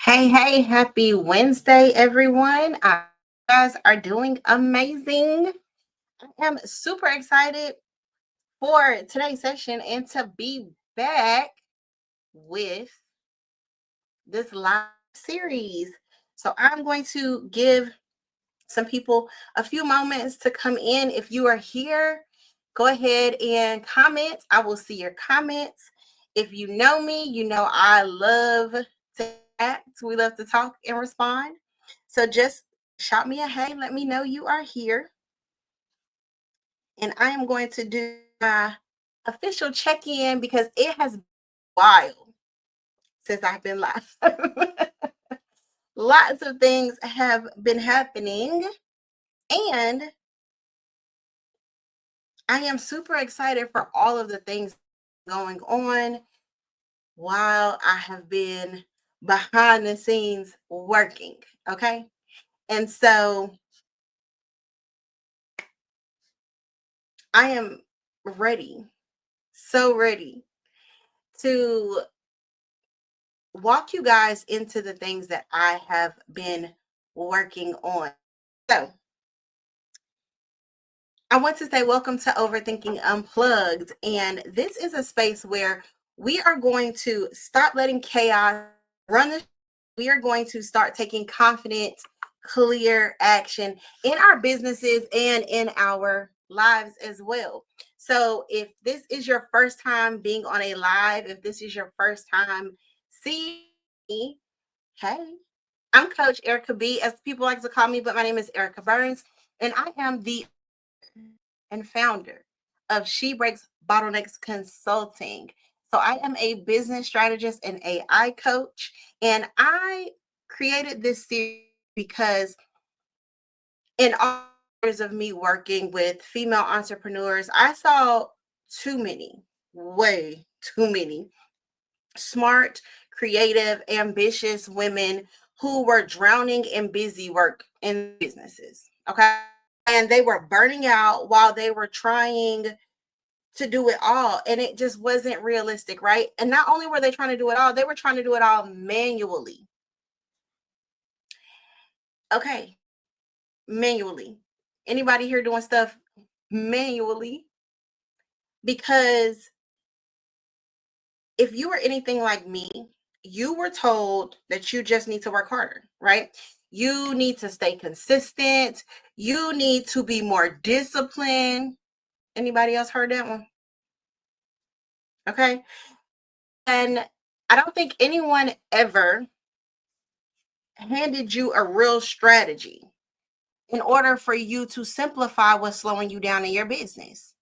Hey, happy Wednesday, everyone. You guys are doing amazing. I am super excited for today's session and to be back with this live series. So, I'm going to give some people a few moments to come in. If you are here, go ahead and comment. I will see your comments. If you know me, you know I love to act. We love to talk and respond. So just shout me a hey, let me know you are here. And I am going to do my official check in because it has been a while since I've been live. Lots of things have been happening, and I am super excited for all of the things going on while I have been behind the scenes working. Okay. And so I am ready, so ready to walk you guys into the things that I have been working on. So I want to say welcome to Overthinking Unplugged. And this is a space where we are going to stop letting chaos run the. We are going to start taking confident, clear action in our businesses and in our lives as well. So if this is your first time being on a live, if this is your first time seeing me, hey, I'm Coach Erica B, as people like to call me, but my name is Erica Burns, and I am the and founder of She Breaks Bottlenecks Consulting. So I am a business strategist and AI coach, and I created this series because in all years of me working with female entrepreneurs, I saw too many, way too many smart, creative, ambitious women who were drowning in busy work in businesses. Okay. And they were burning out while they were trying to do it all. And it just wasn't realistic, right? And not only were they trying to do it all, they were trying to do it all manually. Okay. Manually. Anybody here doing stuff manually? Because if you were anything like me, you were told that you just need to work harder, right? You need to stay consistent. You need to be more disciplined. Anybody else heard that one? Okay. And I don't think anyone ever handed you a real strategy in order for you to simplify what's slowing you down in your business.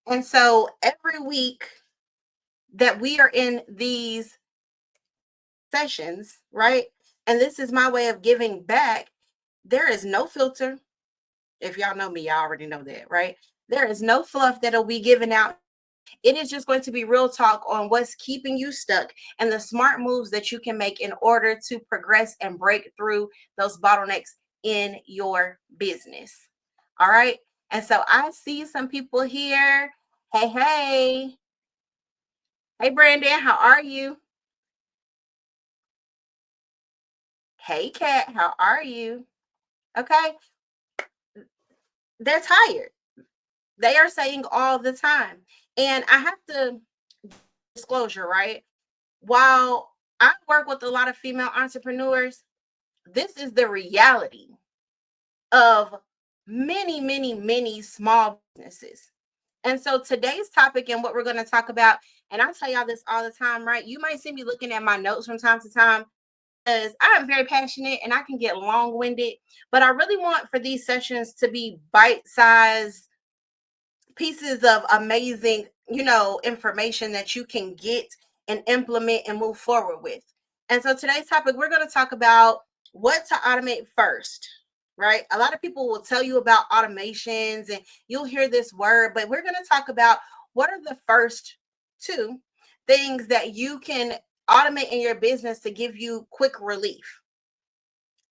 And so every week that we are in these sessions, right? And this is my way of giving back. There is no filter. If y'all know me, y'all already know that, right? There is no fluff that'll be given out. It is just going to be real talk on what's keeping you stuck and the smart moves that you can make in order to progress and break through those bottlenecks in your business. All right. And so I see some people here. Hey, hey. Hey, Brandon, how are you? Hey, Kat, how are you? Okay. They're tired. They are saying all the time. And I have to disclosure, right? While I work with a lot of female entrepreneurs, this is the reality of many small businesses. And so today's topic and what we're going to talk about, and I tell y'all this all the time, right? You might see me looking at my notes from time to time because I am very passionate and I can get long winded, but I really want for these sessions to be bite sized pieces of amazing, information that you can get and implement and move forward with. And so today's topic, we're going to talk about what to automate first, right? A lot of people will tell you about automations and you'll hear this word, but we're going to talk about what are the first two things that you can automate in your business to give you quick relief.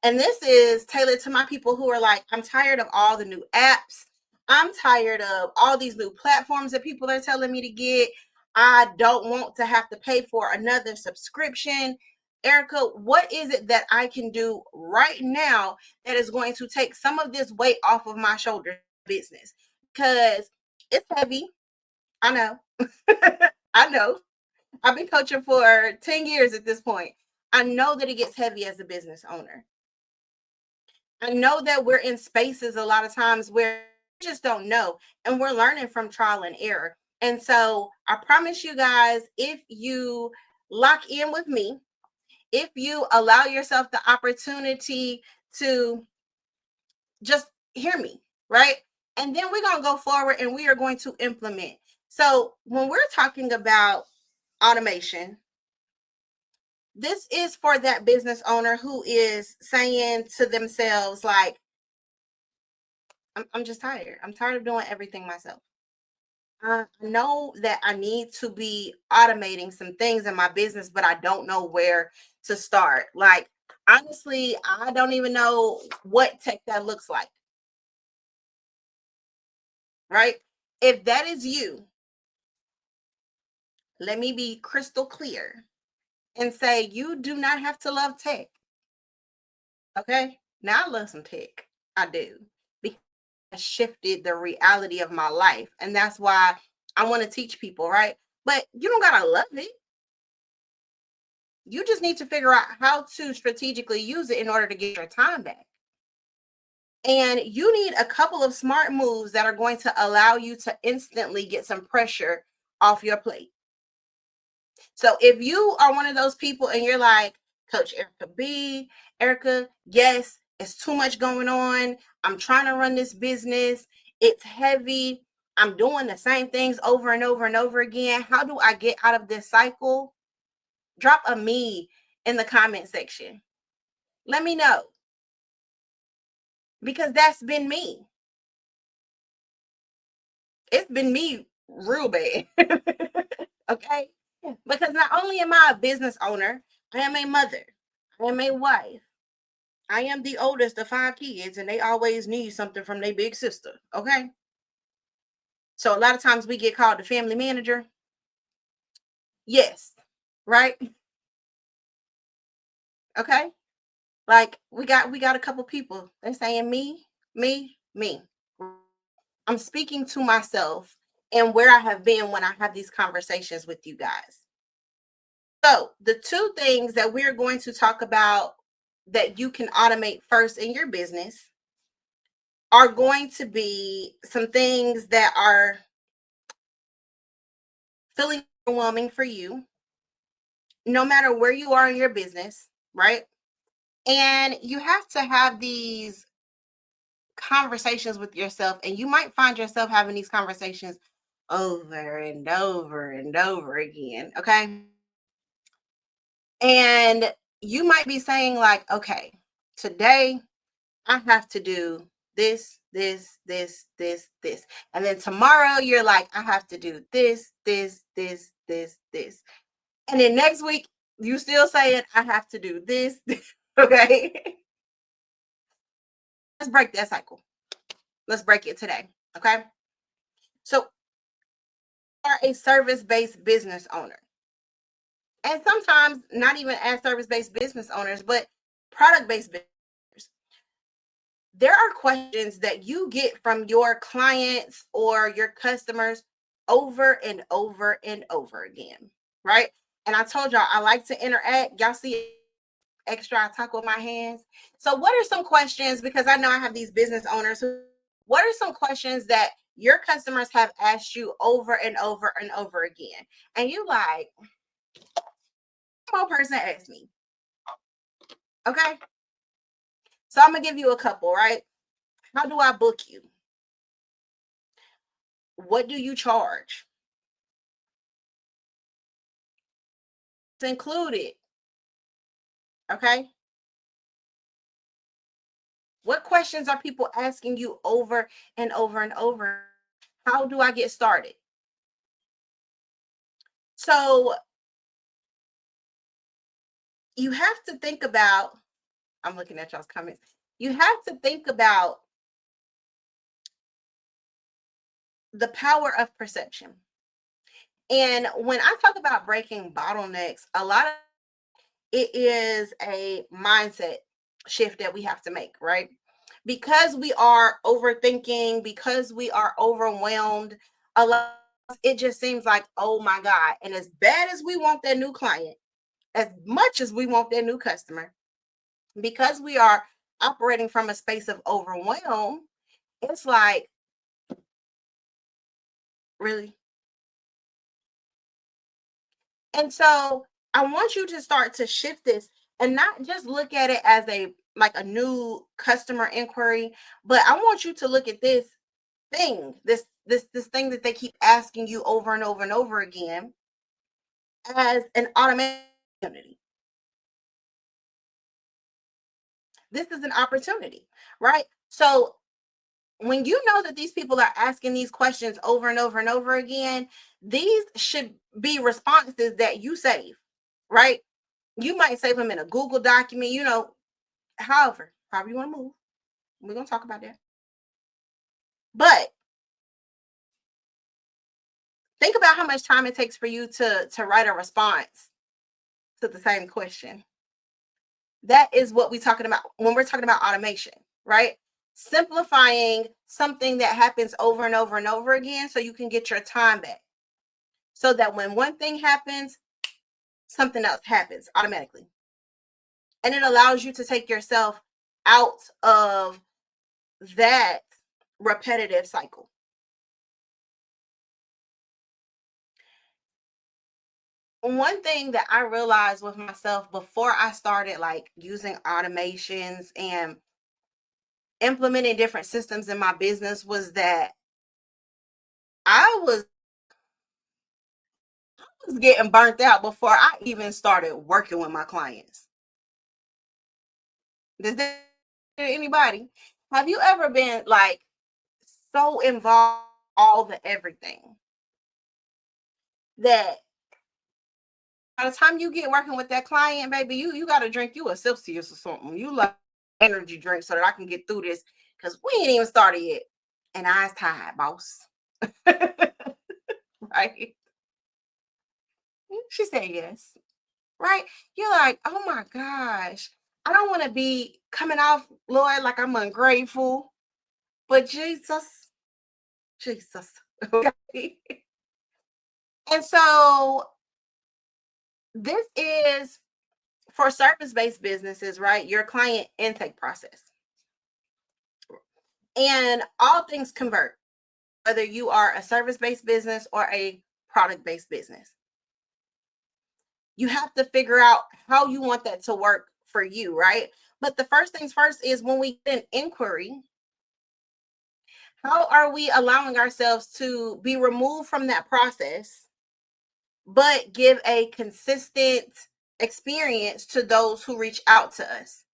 And this is tailored to my people who are like, I'm tired of all the new apps. I'm tired of all these new platforms that people are telling me to get. I don't want to have to pay for another subscription. Erica, what is it that I can do right now that is going to take some of this weight off of my shoulder business? Because it's heavy. I know. I know. I've been coaching for 10 years at this point. I know that it gets heavy as a business owner. I know that we're in spaces a lot of times where we just don't know, and we're learning from trial and error. And so I promise you guys, if you lock in with me, if you allow yourself the opportunity to just hear me, right? And then we're going to go forward and we are going to implement. So when we're talking about automation, this is for that business owner who is saying to themselves, like, I'm just tired. I'm tired of doing everything myself. I know that I need to be automating some things in my business, but I don't know where to start. Like, honestly, I don't even know what tech that looks like, right? If that is you, let me be crystal clear and say you do not have to love tech. Okay. Now I love some tech. I do. Because it shifted the reality of my life. And that's why I want to teach people, right? But you don't gotta love it. You just need to figure out how to strategically use it in order to get your time back. And you need a couple of smart moves that are going to allow you to instantly get some pressure off your plate. So if you are one of those people and you're like, Coach Erica B, Erica, yes, it's too much going on. I'm trying to run this business. It's heavy. I'm doing the same things over and over and over again. How do I get out of this cycle? Drop a me in the comment section. Let me know, because that's been me. It's been me real bad. Okay? Because not only am I a business owner, I am a mother, I am a wife, I am the oldest of 5 kids, and they always need something from their big sister. Okay? So a lot of times we get called the family manager. Yes. Right? Okay? Like we got a couple people. They're saying me, me, me. I'm speaking to myself and where I have been when I have these conversations with you guys. So, the two things that we're going to talk about that you can automate first in your business are going to be some things that are feeling overwhelming for you, no matter where you are in your business, right? And you have to have these conversations with yourself, and you might find yourself having these conversations over and over and over again. Okay. And you might be saying, like, okay, today I have to do this, this, this, this, this. And then tomorrow you're like, I have to do this, this, this, this, this. And then next week you still saying, I have to do this. Okay. Let's break that cycle. Let's break it today. Okay. So you are a service-based business owner. And sometimes not even as service-based business owners, but product-based business owners. There are questions that you get from your clients or your customers over and over and over again, right? And I told y'all I like to interact. Y'all see extra, I talk with my hands. So, what are some questions? Because I know I have these business owners who, what are some questions that your customers have asked you over and over and over again? And you like, one person asked me, okay? So, I'm gonna give you a couple, right? How do I book you? What do you charge? It's included. Okay. What questions are people asking you over and over and over? How do I get started? So you have to think about, I'm looking at y'all's comments. You have to think about the power of perception. And when I talk about breaking bottlenecks, a lot of it is a mindset shift that we have to make, right? Because we are overthinking, because we are overwhelmed, a lot it just seems like, oh my God. And as bad as we want that new client, as much as we want that new customer, because we are operating from a space of overwhelm, it's like, really? And so I want you to start to shift this and not just look at it as a like a new customer inquiry, but I want you to look at this thing, this thing that they keep asking you over and over and over again as an automatic opportunity. This is an opportunity, right? So when you know that these people are asking these questions over and over and over again, these should be responses that you save, right? You might save them in a Google document, however you want to move. We're going to talk about that. But think about how much time it takes for you to write a response to the same question. That is what we're talking about when we're talking about automation, right? Simplifying something that happens over and over and over again so you can get your time back. So that when one thing happens, something else happens automatically. And it allows you to take yourself out of that repetitive cycle. One thing that I realized with myself before I started like using automations and implementing different systems in my business was that I was getting burnt out before I even started working with my clients. Does that anybody? Have you ever been like so involved in all the everything that by the time you get working with that client, baby, you got to drink you a Celsius or something. You like energy drink so that I can get through this because we ain't even started yet. And I's tired, boss. Right? She said yes. Right? You're like, oh my gosh, I don't want to be coming off, Lord, like I'm ungrateful. But Jesus. Okay. And so this is for service-based businesses, right? Your client intake process. And all things convert, whether you are a service-based business or a product-based business. You have to figure out how you want that to work for you, right? But the first things first is when we get an inquiry, how are we allowing ourselves to be removed from that process, but give a consistent experience to those who reach out to us?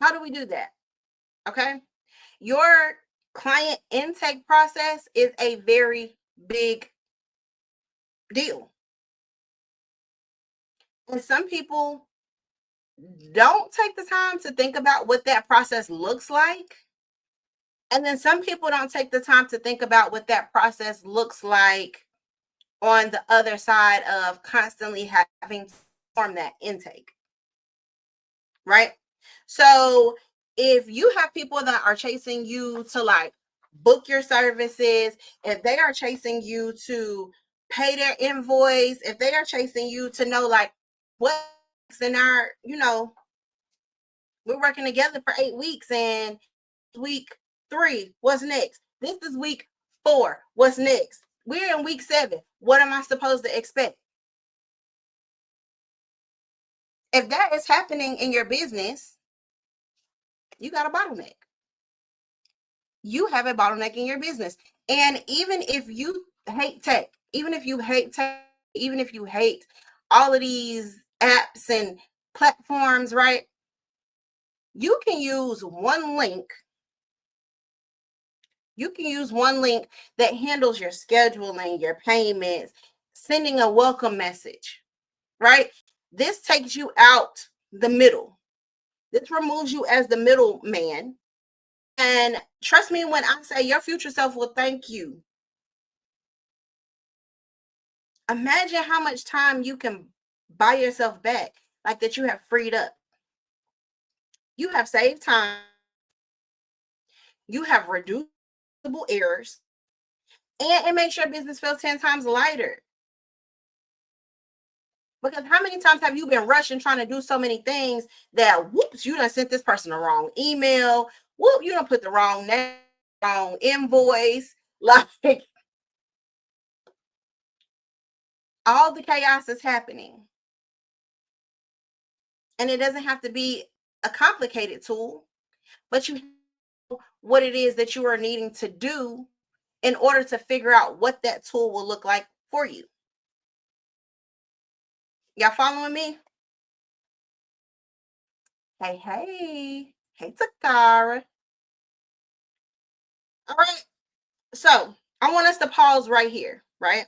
How do we do that? Okay. Your client intake process is a very big deal. And some people don't take the time to think about what that process looks like. And then some people don't take the time to think about what that process looks like on the other side of constantly having to form that intake, right? So if you have people that are chasing you to like book your services, if they are chasing you to pay their invoice, if they are chasing you to know like what's in our, we're working together for 8 weeks and week 3, what's next? This is week 4, what's next? We're in week 7. What am I supposed to expect? If that is happening in your business, you got a bottleneck. You have a bottleneck in your business. And even if you hate tech, even if you hate tech, even if you hate all of these apps and platforms, right? You can use one link. You can use one link that handles your scheduling, your payments, sending a welcome message, right? This takes you out the middle. This removes you as the middleman. And trust me when I say your future self will thank you Imagine how much time you can buy yourself back, like that you have freed up. You have saved time, you have reducible errors, and it makes your business feel 10 times lighter. Because how many times have you been rushing trying to do so many things that whoops, you done sent this person the wrong email, whoop, you done put the wrong name, wrong invoice, like all the chaos is happening. And it doesn't have to be a complicated tool, but you know what it is that you are needing to do in order to figure out what that tool will look like for you. Y'all following me? Hey, hey. Hey, Takara. All right. So I want us to pause right here, right?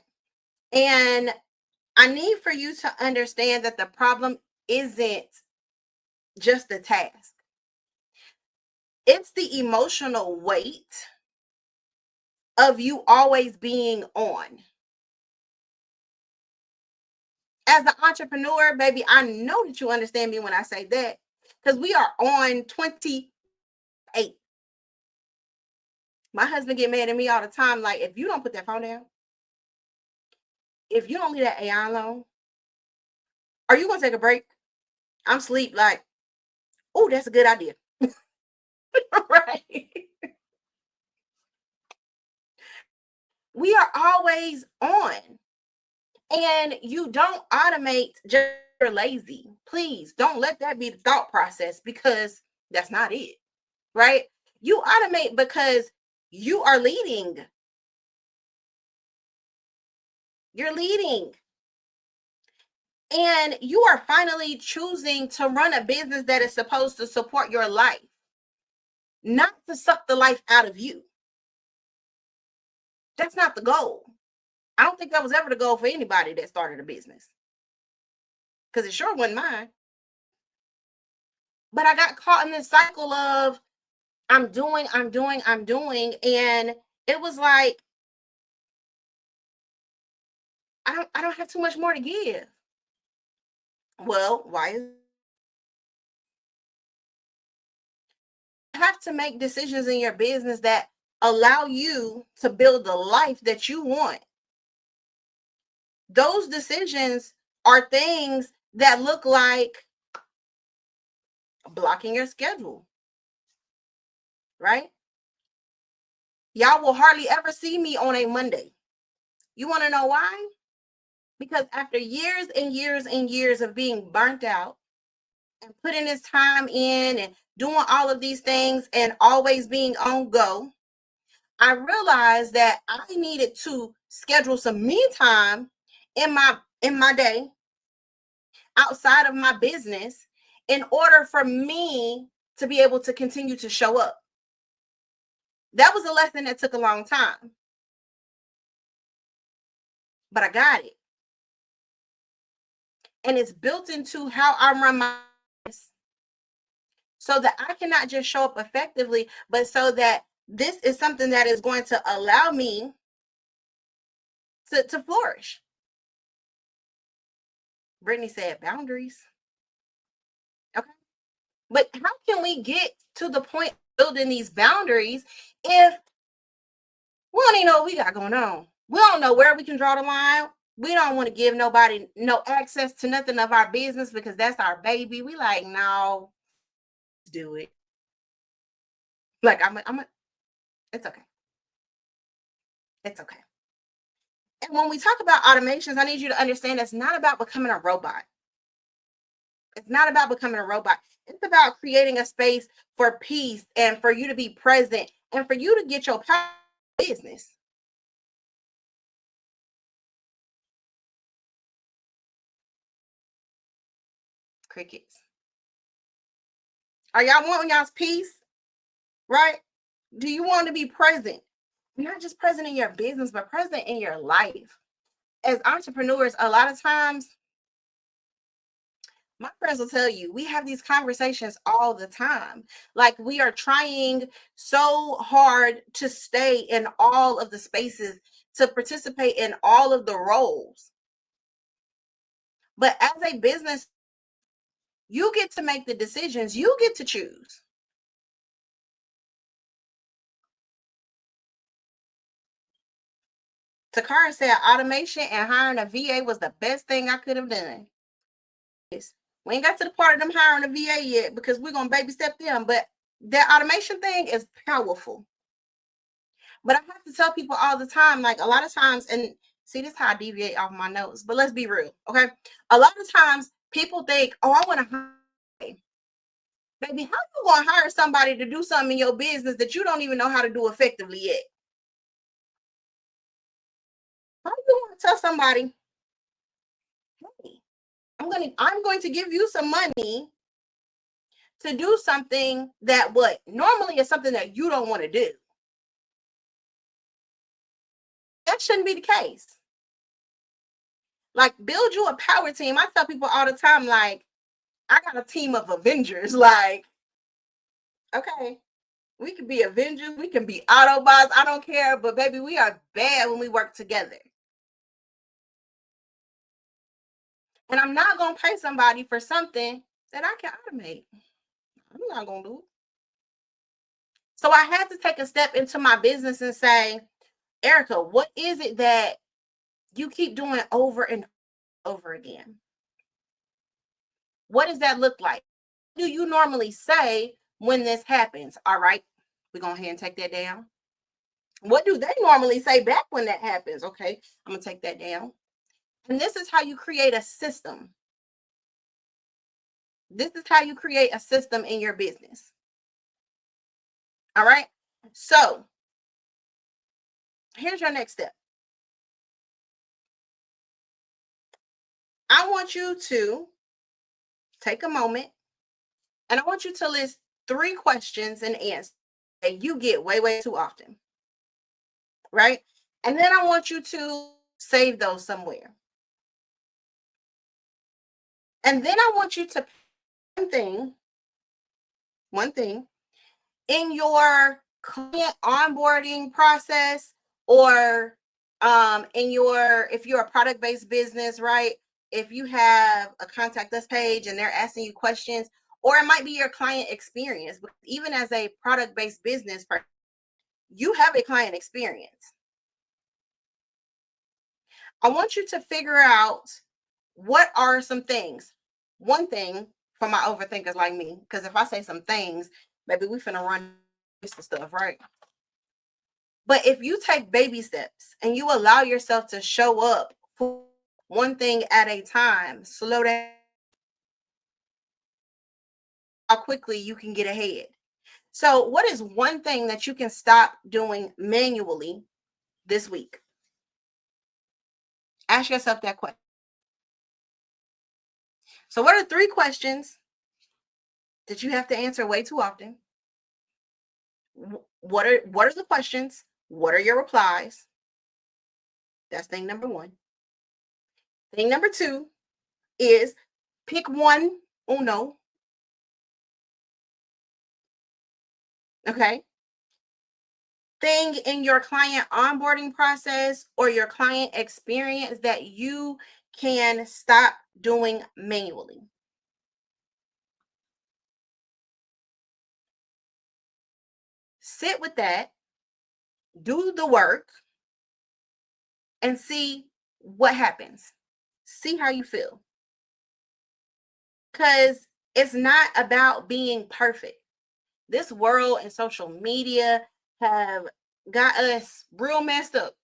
And I need for you to understand that the problem isn't just the task, it's the emotional weight of you always being on. As an entrepreneur, baby, I know that you understand me when I say that because we are on 28. My husband get mad at me all the time. Like, if you don't put that phone down, if you don't leave that AI alone, are you gonna take a break? I'm sleep. Like, oh, that's a good idea. Right. We are always on. And you don't automate just you're lazy. Please don't let that be the thought process because that's not it. Right? You automate because you are leading. You're leading. And you are finally choosing to run a business that is supposed to support your life, not to suck the life out of you. That's not the goal. I don't think that was ever the goal for anybody that started a business because it sure wasn't mine. But I got caught in this cycle of I'm doing. And it was like, I don't have too much more to give. Well, why is you have to make decisions in your business that allow you to build the life that you want. Those decisions are things that look like blocking your schedule, right? Y'all will hardly ever see me on a Monday. You want to know why? Because after years and years and years of being burnt out and putting this time in and doing all of these things and always being on go, I realized that I needed to schedule some me time in my day outside of my business in order for me to be able to continue to show up. That was a lesson that took a long time, but I got it. And it's built into how I run my business so that I can not just show up effectively, but so that this is something that is going to allow me to flourish. Brittany said boundaries. Okay. But how can we get to the point of building these boundaries if we don't even know what we got going on? We don't know where we can draw the line. We don't want to give nobody no access to nothing of our business because that's our baby. We like, no, do it. Like it's okay. It's okay. And when we talk about automations, I need you to understand it's not about becoming a robot. It's not about becoming a robot. It's about creating a space for peace and for you to be present and for you to get your business. Crickets. Are y'all wanting y'all's peace? Right? Do you want to be present? Not just present in your business, but present in your life. As entrepreneurs, a lot of times, my friends will tell you, we have these conversations all the time. Like we are trying so hard to stay in all of the spaces, to participate in all of the roles. But as a business, you get to make the decisions, you get to choose. Takara said automation and hiring a VA was the best thing I could have done. Yes. We ain't got to the part of them hiring a VA yet because we're gonna baby step them, but that automation thing is powerful. But I have to tell people all the time, like a lot of times, and see, this is how I deviate off my notes, but let's be real, okay? A lot of times people think, oh, I want to hire. Baby, how you gonna hire somebody to do something in your business that you don't even know how to do effectively yet? How you want to tell somebody, hey, I'm going to give you some money to do something that what normally is something that you don't want to do? That shouldn't be the case. Like, build you a power team. I tell people all the time, like, I got a team of Avengers. Like, okay, we can be Avengers, we can be Autobots, I don't care, but baby, we are bad when we work together. And I'm not gonna pay somebody for something that I can automate. I'm not gonna do it. So I had to take a step into my business and say, Erica, what is it that you keep doing over and over again? What does that look like? What do you normally say when this happens? All right, we're going to go ahead and take that down. What do they normally say back when that happens? Okay, I'm going to take that down. And this is how you create a system. This is how you create a system in your business. All right. So here's your next step. I want you to take a moment and I want you to list 3 questions and answers that you get way, way too often. Right. And then I want you to save those somewhere. And then I want you to one thing in your client onboarding process or in your if you're a product-based business, right? If you have a contact us page and they're asking you questions, or it might be your client experience, but even as a product-based business, you have a client experience. I want you to figure out what are some things. One thing for my overthinkers like me, because if I say some things, maybe we finna run this stuff, right? But if you take baby steps and you allow yourself to show up for one thing at a time, slow down how quickly you can get ahead. So, what is one thing that you can stop doing manually this week? Ask yourself that question. So, what are 3 questions that you have to answer way too often? What are the questions? What are your replies? That's thing number 1. Thing number 2 is pick one uno. Okay. Thing in your client onboarding process or your client experience that you can stop doing manually. Sit with that, do the work, and see what happens. See how you feel. Because it's not about being perfect. This world and social media have got us real messed up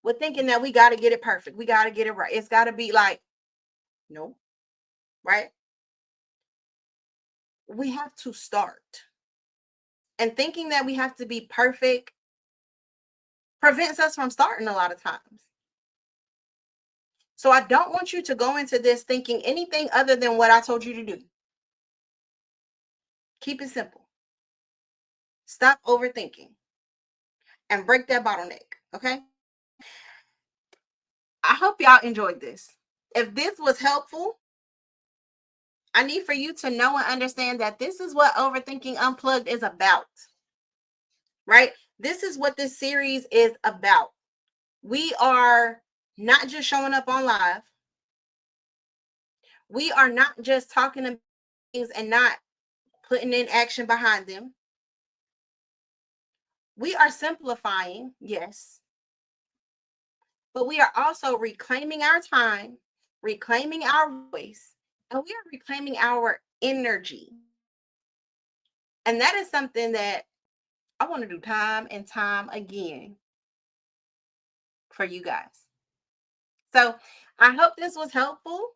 with thinking that we got to get it perfect. We got to get it right. It's got to be like, no, right? We have to start. And thinking that we have to be perfect prevents us from starting a lot of times. So I don't want you to go into this thinking anything other than what I told you to do. Keep it simple. Stop overthinking and break that bottleneck. Okay. I hope y'all enjoyed this. If this was helpful, I need for you to know and understand that this is what Overthinking Unplugged is about, right? This is what this series is about. We are not just showing up on live. We are not just talking about things and not putting in action behind them. We are simplifying, yes, but we are also reclaiming our time, reclaiming our voice, and we are reclaiming our energy. And that is something that I want to do time and time again for you guys. So I hope this was helpful.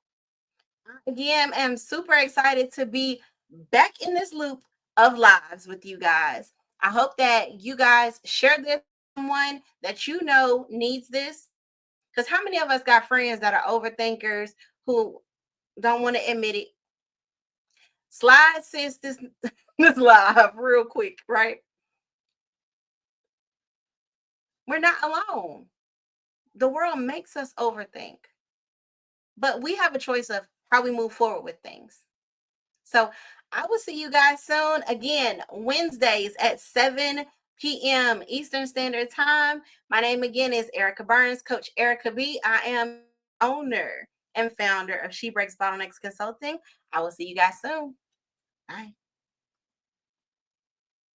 Again, I'm super excited to be back in this loop of lives with you guys. I hope that you guys share this with someone that you know needs this. Because how many of us got friends that are overthinkers who don't want to admit it? Slide sis this this live real quick, right? We're not alone. The world makes us overthink, but we have a choice of how we move forward with things. So I will see you guys soon. Again, Wednesdays at 7 p.m. Eastern Standard Time. My name again is Erica Burns, Coach Erica B. I am owner and founder of She Breaks Bottlenecks Consulting. I will see you guys soon. Bye.